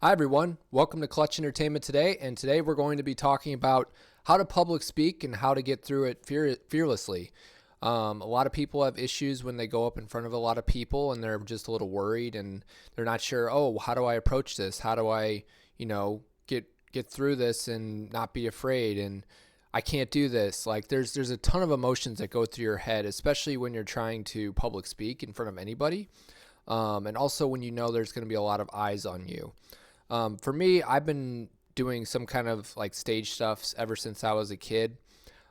Hi, everyone. Welcome to Clutch Entertainment today. And today we're going to be talking about how to public speak and how to get through it fearlessly. A lot of people have issues when they go up in front of a lot of people and they're just a little worried and they're not sure, oh, how do I approach this? How do I, get through this and not be afraid? And I can't do this. Like there's a ton of emotions that go through your head, especially when you're trying to public speak in front of anybody. And also when you know there's going to be a lot of eyes on you. For me, I've been doing some kind of like stage stuff ever since I was a kid,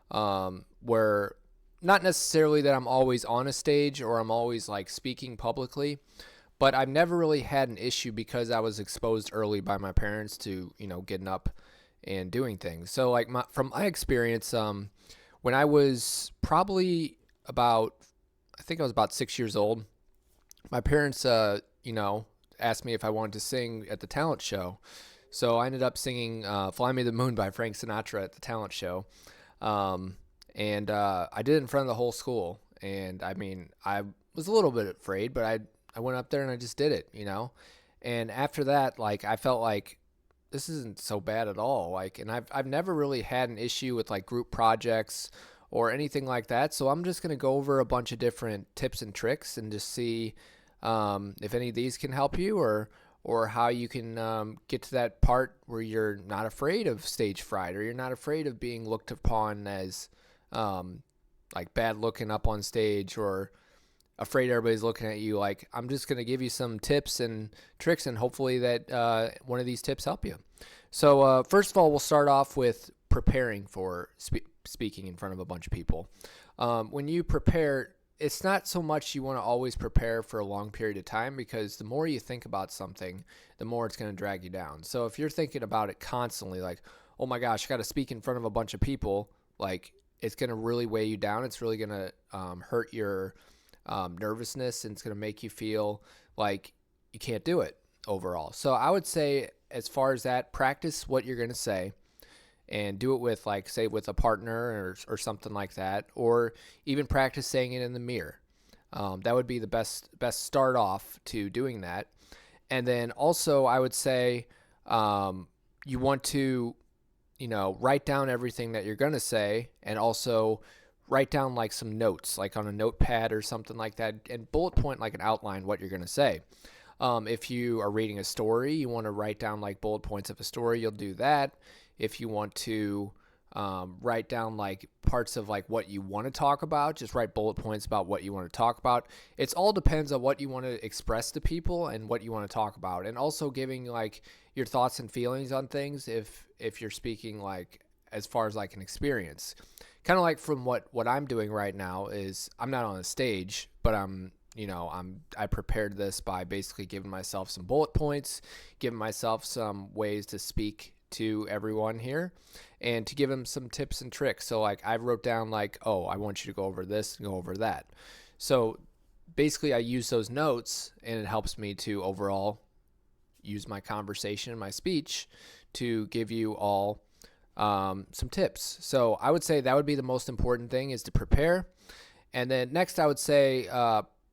where not necessarily that I'm always on a stage or I'm always like speaking publicly, but I've never really had an issue because I was exposed early by my parents to, getting up and doing things. So like from my experience, when I was probably about, I think I was about 6 years old, my parents, asked me if I wanted to sing at the talent show. So I ended up singing Fly Me to the Moon by Frank Sinatra at the talent show. And I did it in front of the whole school. And I mean, I was a little bit afraid, but I went up there and I just did it. And after that, like, I felt like this isn't so bad at all. Like, and I've never really had an issue with like group projects or anything like that. So I'm just going to go over a bunch of different tips and tricks and just see if any of these can help you, or how you can get to that part where you're not afraid of stage fright, or you're not afraid of being looked upon as like bad looking up on stage, or afraid everybody's looking at you. Like, I'm just going to give you some tips and tricks, and hopefully that one of these tips help you. So first of all, we'll start off with preparing for speaking in front of a bunch of people. When you prepare, it's not so much you want to always prepare for a long period of time, because the more you think about something, the more it's going to drag you down. So if you're thinking about it constantly, like, oh my gosh, I got to speak in front of a bunch of people, like, it's going to really weigh you down. It's really going to hurt your nervousness, and it's going to make you feel like you can't do it overall. So I would say, as far as that, practice what you're going to say, and do it with, like, say, with a partner or something like that, or even practice saying it in the mirror. That would be the best start off to doing that. And then also, I would say you want to, write down everything that you're going to say, and also write down like some notes, like on a notepad or something like that, and bullet point, like an outline, what you're going to say. If you are reading a story, you want to write down like bullet points of a story, you'll do that. If you want to write down like parts of like what you want to talk about, just write bullet points about what you want to talk about. It's all depends on what you want to express to people and what you want to talk about, and also giving like your thoughts and feelings on things if you're speaking like as far as like an experience. Kind of like from what I'm doing right now is I'm not on a stage, but I prepared this by basically giving myself some bullet points, giving myself some ways to speak to everyone here, and to give them some tips and tricks. So like I wrote down like, oh, I want you to go over this and go over that. So basically I use those notes, and it helps me to overall use my conversation and my speech to give you all some tips. So I would say that would be the most important thing, is to prepare. And then next, I would say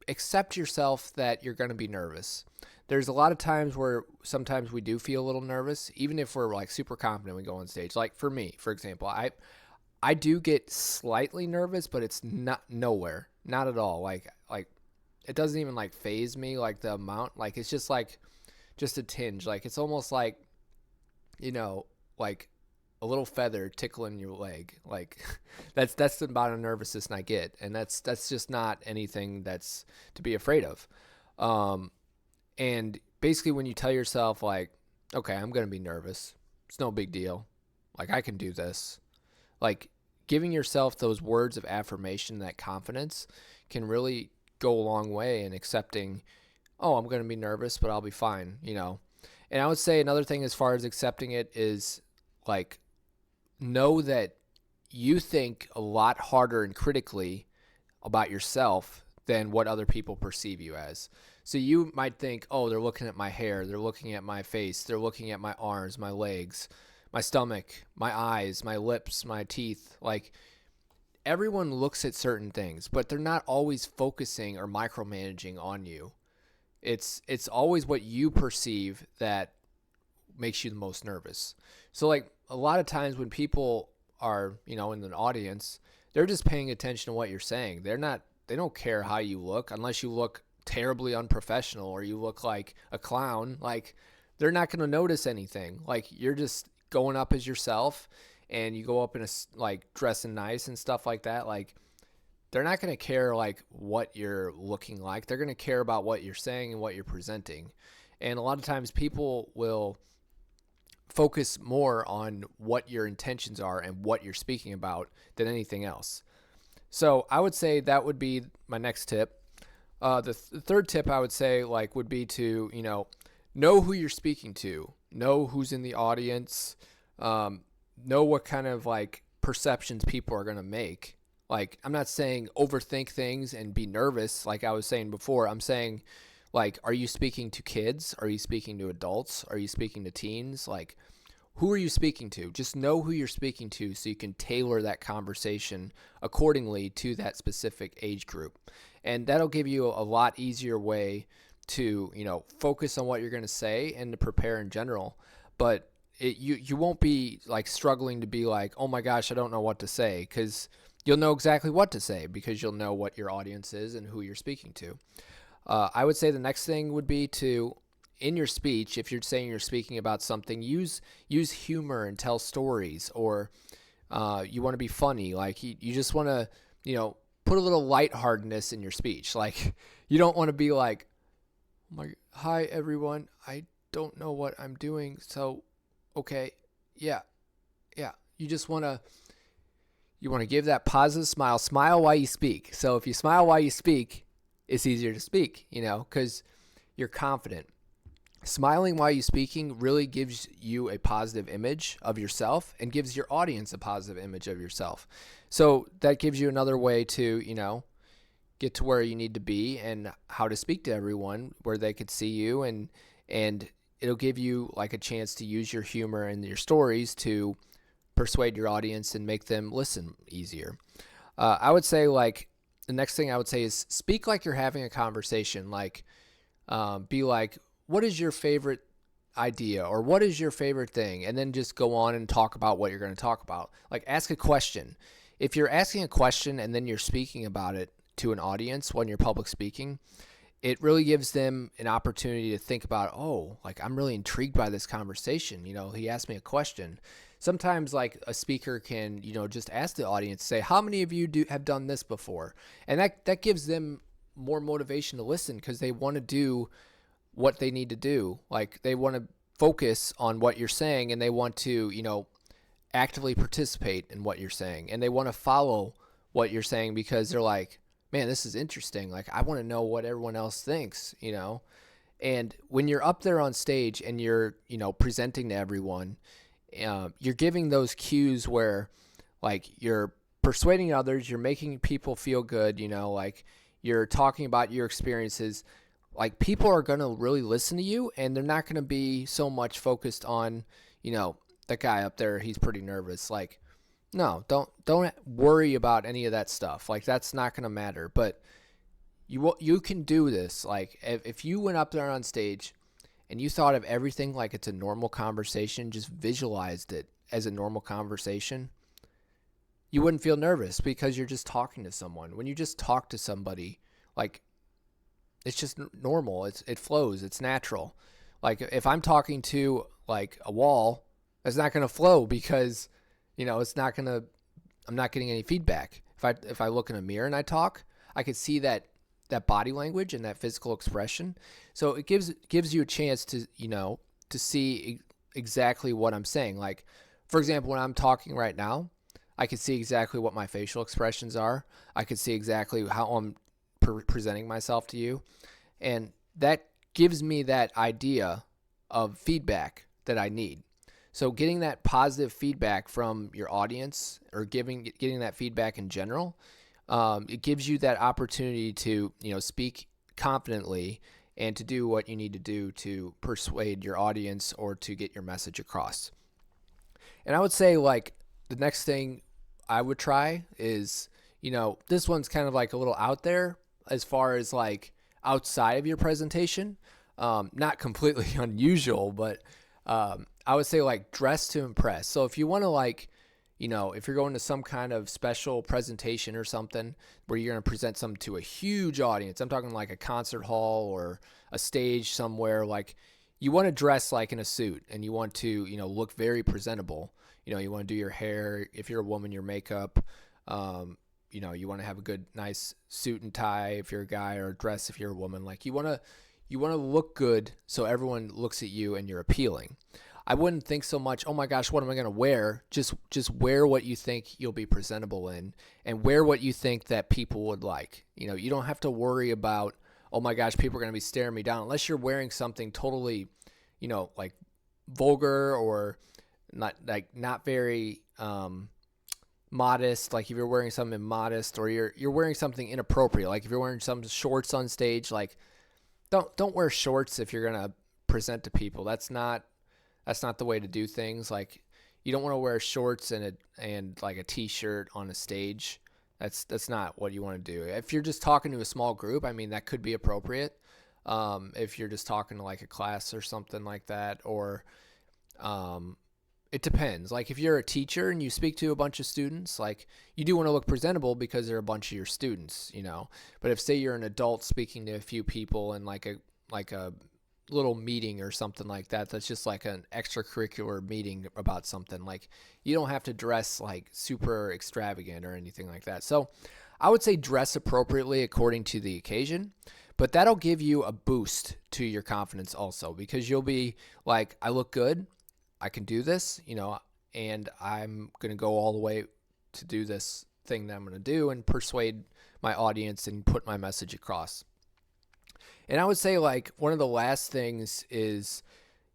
accept yourself that you're going to be nervous. There's a lot of times where sometimes we do feel a little nervous, even if we're like super confident we go on stage. Like for me, for example, I do get slightly nervous, but it's not not at all. Like it doesn't even like phase me, like the amount. Like it's just like just a tinge. Like it's almost like like a little feather tickling your leg. Like that's the amount of nervousness I get, and that's just not anything that's to be afraid of. And basically, when you tell yourself like, okay, I'm gonna be nervous, it's no big deal. Like I can do this. Like giving yourself those words of affirmation, that confidence, can really go a long way in accepting, oh, I'm gonna be nervous, but I'll be fine. And I would say another thing as far as accepting it is like, know that you think a lot harder and critically about yourself than what other people perceive you as. So you might think, oh, they're looking at my hair, they're looking at my face, they're looking at my arms, my legs, my stomach, my eyes, my lips, my teeth. Like, everyone looks at certain things, but they're not always focusing or micromanaging on you. It's always what you perceive that makes you the most nervous. So like a lot of times when people are, in an audience, they're just paying attention to what you're saying. They don't care how you look unless you look terribly unprofessional or you look like a clown. Like they're not going to notice anything. Like you're just going up as yourself and you go up in like dressing nice and stuff like that. Like they're not going to care like what you're looking like. They're going to care about what you're saying and what you're presenting. And a lot of times people will focus more on what your intentions are and what you're speaking about than anything else. So I would say that would be my next tip. The third tip I would say like would be to, know who you're speaking to, know who's in the audience, know what kind of like perceptions people are going to make. Like, I'm not saying overthink things and be nervous like I was saying before. I'm saying, like, are you speaking to kids? Are you speaking to adults? Are you speaking to teens? Like, who are you speaking to? Just know who you're speaking to so you can tailor that conversation accordingly to that specific age group. And that'll give you a lot easier way to, focus on what you're going to say and to prepare in general. But you won't be, like, struggling to be like, oh, my gosh, I don't know what to say, because you'll know exactly what to say because you'll know what your audience is and who you're speaking to. I would say the next thing would be to, in your speech, if you're saying you're speaking about something, use humor and tell stories, or you want to be funny. Like you just want to, put a little lightheartedness in your speech. Like you don't want to be like, hi everyone, I don't know what I'm doing. So, okay, yeah. You just want to. You want to give that positive smile. Smile while you speak. So if you smile while you speak, it's easier to speak, because you're confident. Smiling while you're speaking really gives you a positive image of yourself and gives your audience a positive image of yourself. So that gives you another way to, get to where you need to be and how to speak to everyone where they could see you, and it'll give you like a chance to use your humor and your stories to persuade your audience and make them listen easier. I would say like the next thing I would say is speak like you're having a conversation. Like be like, what is your favorite idea, or what is your favorite thing? And then just go on and talk about what you're going to talk about. Like ask a question. If you're asking a question and then you're speaking about it to an audience when you're public speaking, it really gives them an opportunity to think about, oh, like I'm really intrigued by this conversation. He asked me a question. Sometimes like a speaker can, just ask the audience, say, how many of you have done this before? And that gives them more motivation to listen because they want to do what they need to do. Like they want to focus on what you're saying, and they want to, actively participate in what you're saying, and they want to follow what you're saying because they're like, man, this is interesting. Like I want to know what everyone else thinks, And when you're up there on stage and you're, presenting to everyone, you're giving those cues where like you're persuading others, you're making people feel good, like you're talking about your experiences. Like people are going to really listen to you, and they're not going to be so much focused on, that guy up there, he's pretty nervous. Like, no, don't worry about any of that stuff. Like that's not going to matter, but you can do this. Like if you went up there on stage and you thought of everything like it's a normal conversation, just visualized it as a normal conversation, you wouldn't feel nervous because you're just talking to someone. When you just talk to somebody, like it's just normal. It flows. It's natural. Like if I'm talking to like a wall, it's not going to flow because, it's not going to, I'm not getting any feedback. If I look in a mirror and I talk, I could see that body language and that physical expression. So it gives you a chance to, to see exactly what I'm saying. Like, for example, when I'm talking right now, I can see exactly what my facial expressions are. I can see exactly how I'm presenting myself to you. And that gives me that idea of feedback that I need. So getting that positive feedback from your audience, or getting that feedback in general, it gives you that opportunity to, speak confidently and to do what you need to do to persuade your audience or to get your message across. And I would say like the next thing I would try is, this one's kind of like a little out there as far as like outside of your presentation, not completely unusual, but I would say like dress to impress. So if you want to like, if you're going to some kind of special presentation or something where you're going to present something to a huge audience, I'm talking like a concert hall or a stage somewhere, like you want to dress like in a suit and you want to, look very presentable. You want to do your hair. If you're a woman, your makeup. You want to have a good, nice suit and tie if you're a guy, or a dress if you're a woman. Like you want to look good so everyone looks at you and you're appealing. I wouldn't think so much, oh my gosh, what am I going to wear? Just wear what you think you'll be presentable in, and wear what you think that people would like. You don't have to worry about, oh my gosh, people are going to be staring me down, unless you're wearing something totally, like vulgar or not very modest. Like if you're wearing something immodest, or you're wearing something inappropriate, like if you're wearing some shorts on stage, like don't wear shorts if you're going to present to people. That's not the way to do things. Like you don't want to wear shorts and like a t-shirt on a stage. That's not what you want to do. If you're just talking to a small group, I mean, that could be appropriate. If you're just talking to like a class or something like that, or it depends. Like if you're a teacher and you speak to a bunch of students, like you do want to look presentable because they're a bunch of your students, But if say you're an adult speaking to a few people in like a little meeting or something like that, that's just like an extracurricular meeting about something, like you don't have to dress like super extravagant or anything like that. So I would say dress appropriately according to the occasion, but that'll give you a boost to your confidence also, because you'll be like, I look good, I can do this, and I'm going to go all the way to do this thing that I'm going to do and persuade my audience and put my message across. And I would say like one of the last things is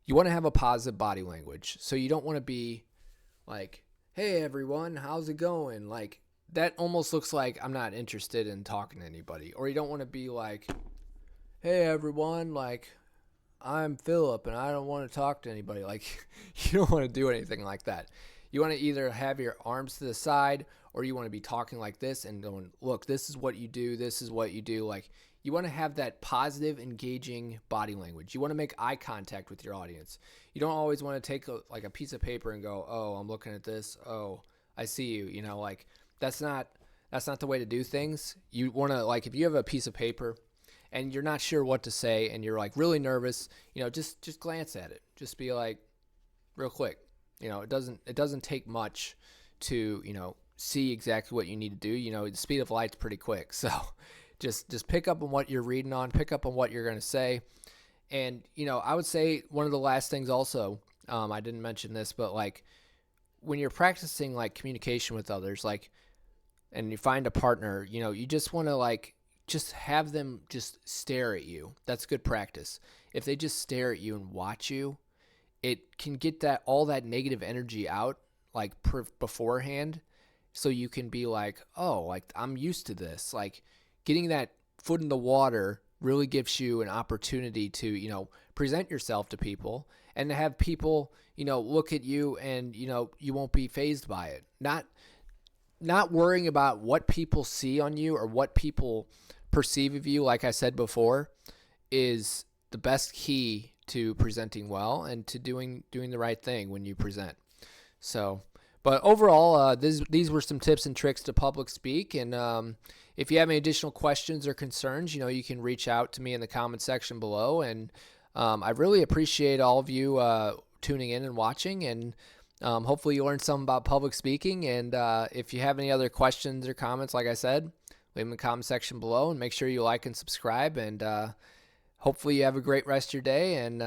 you want to have a positive body language. So you don't want to be like, hey everyone, how's it going? Like that almost looks like I'm not interested in talking to anybody. Or you don't want to be like, hey everyone, like I'm Philip and I don't want to talk to anybody. Like you don't want to do anything like that. You want to either have your arms to the side, or you want to be talking like this and going, look, this is what you do. This is what you do. Like you want to have that positive, engaging body language. You want to make eye contact with your audience. You don't always want to take a piece of paper and go, oh, I'm looking at this. Oh, I see you. Like that's not the way to do things. You want to, like, if you have a piece of paper and you're not sure what to say and you're like really nervous, just glance at it. Just be like real quick. It doesn't take much to, see exactly what you need to do. The speed of light's pretty quick. So just pick up on what you're reading on, pick up on what you're going to say. And, I would say one of the last things also, I didn't mention this, but like when you're practicing like communication with others, like, and you find a partner, you just want to like, just have them just stare at you. That's good practice. If they just stare at you and watch you, it can get all that negative energy out like beforehand. So you can be like, oh, like I'm used to this. Like getting that foot in the water really gives you an opportunity to, present yourself to people and to have people, look at you and, you won't be fazed by it. Not worrying about what people see on you or what people perceive of you, like I said before, is the best key to presenting well and to doing the right thing when you present. So, but overall, these were some tips and tricks to public speak. And if you have any additional questions or concerns, you can reach out to me in the comment section below. And I really appreciate all of you tuning in and watching. And hopefully you learned something about public speaking. And if you have any other questions or comments, like I said, leave them in the comment section below, and make sure you like and subscribe. And hopefully you have a great rest of your day, and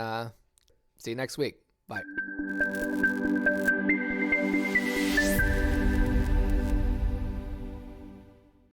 see you next week. Bye.